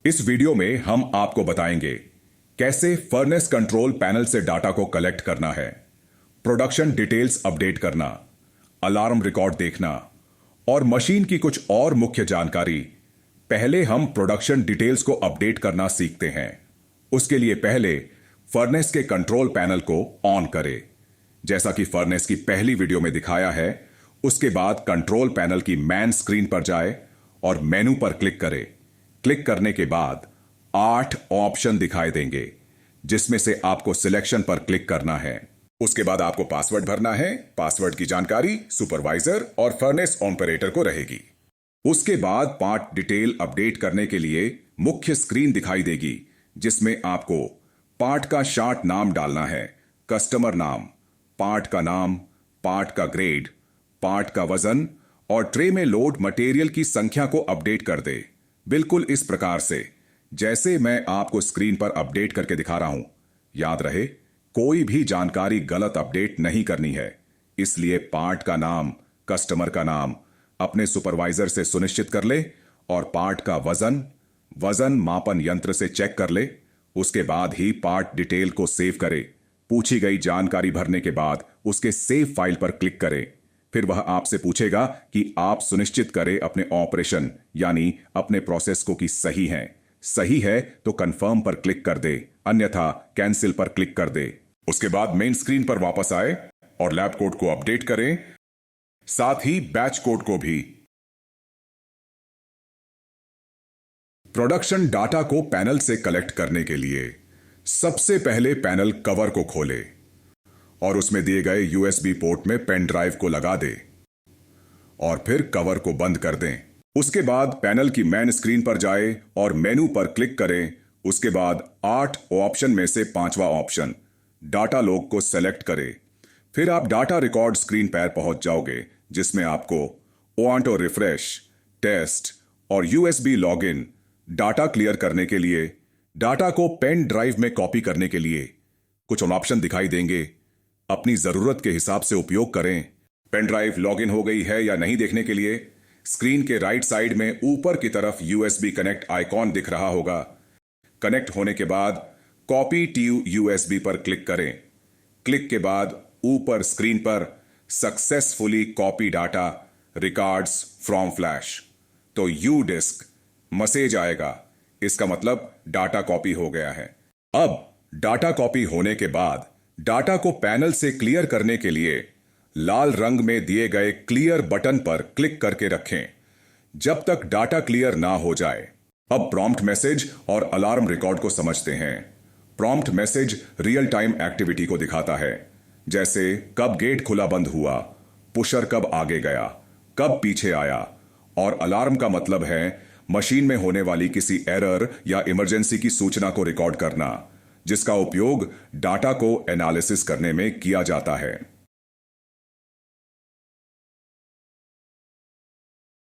इस वीडियो में हम आपको बताएंगे कैसे फर्नेस कंट्रोल पैनल से डाटा को कलेक्ट करना है, प्रोडक्शन डिटेल्स अपडेट करना, अलार्म रिकॉर्ड देखना और मशीन की कुछ और मुख्य जानकारी। पहले हम प्रोडक्शन डिटेल्स को अपडेट करना सीखते हैं। उसके लिए पहले फर्नेस के कंट्रोल पैनल को ऑन करें, जैसा कि फर्नेस की पहली वीडियो में दिखाया है। उसके बाद कंट्रोल पैनल की मैन स्क्रीन पर जाए और मेनू पर क्लिक करें। क्लिक करने के बाद 8 ऑप्शन दिखाई देंगे, जिसमें से आपको सिलेक्शन पर क्लिक करना है। उसके बाद आपको पासवर्ड भरना है। पासवर्ड की जानकारी सुपरवाइजर और फर्नेस ऑपरेटर को रहेगी। उसके बाद पार्ट डिटेल अपडेट करने के लिए मुख्य स्क्रीन दिखाई देगी, जिसमें आपको पार्ट का शार्ट नाम डालना है, कस्टमर नाम, पार्ट का नाम, पार्ट का ग्रेड, पार्ट का वजन और ट्रे में लोड मटेरियल की संख्या को अपडेट कर दे, बिल्कुल इस प्रकार से जैसे मैं आपको स्क्रीन पर अपडेट करके दिखा रहा हूं। याद रहे, कोई भी जानकारी गलत अपडेट नहीं करनी है, इसलिए पार्ट का नाम, कस्टमर का नाम अपने सुपरवाइजर से सुनिश्चित कर ले और पार्ट का वजन मापन यंत्र से चेक कर ले। उसके बाद ही पार्ट डिटेल को सेव करे। पूछी गई जानकारी भरने के बाद उसके सेव फाइल पर क्लिक करें। फिर वह आपसे पूछेगा कि आप सुनिश्चित करें अपने ऑपरेशन यानी अपने प्रोसेस को कि सही है। सही है तो कंफर्म पर क्लिक कर दे, अन्यथा कैंसिल पर क्लिक कर दे। उसके बाद मेन स्क्रीन पर वापस आए और लैब कोड को अपडेट करें, साथ ही बैच कोड को भी। प्रोडक्शन डाटा को पैनल से कलेक्ट करने के लिए सबसे पहले पैनल कवर को खोले और उसमें दिए गए यूएसबी पोर्ट में पेन ड्राइव को लगा दे और फिर कवर को बंद कर दें। उसके बाद पैनल की मैन स्क्रीन पर जाए और मेनू पर क्लिक करें। उसके बाद 8 ऑप्शन में से 5वां ऑप्शन डाटा लॉग को सेलेक्ट करें। फिर आप डाटा रिकॉर्ड स्क्रीन पर पहुंच जाओगे, जिसमें आपको ऑटो रिफ्रेश, टेस्ट और यूएसबी लॉगिन डाटा क्लियर करने के लिए, डाटा को पेन ड्राइव में कॉपी करने के लिए कुछ ऑप्शन दिखाई देंगे। अपनी जरूरत के हिसाब से उपयोग करें। पेन ड्राइव लॉगिन हो गई है या नहीं देखने के लिए स्क्रीन के राइट साइड में ऊपर की तरफ यूएसबी कनेक्ट आइकॉन दिख रहा होगा। कनेक्ट होने के बाद कॉपी टू यूएसबी पर क्लिक करें। क्लिक के बाद ऊपर स्क्रीन पर successfully copy data records from flash, तो यू डिस्क मैसेज आएगा। इसका मतलब डाटा कॉपी हो गया है। अब डाटा कॉपी होने के बाद डाटा को पैनल से क्लियर करने के लिए लाल रंग में दिए गए क्लियर बटन पर क्लिक करके रखें, जब तक डाटा क्लियर ना हो जाए। अब प्रॉम्प्ट मैसेज और अलार्म रिकॉर्ड को समझते हैं। Prompt message real time activity को दिखाता है, जैसे कब गेट खुला बंद हुआ, पुशर कब आगे गया, कब पीछे आया। और अलार्म का मतलब है मशीन में होने वाली किसी एरर या इमरजेंसी की सूचना को रिकॉर्ड करना, जिसका उपयोग डाटा को एनालिसिस करने में किया जाता है।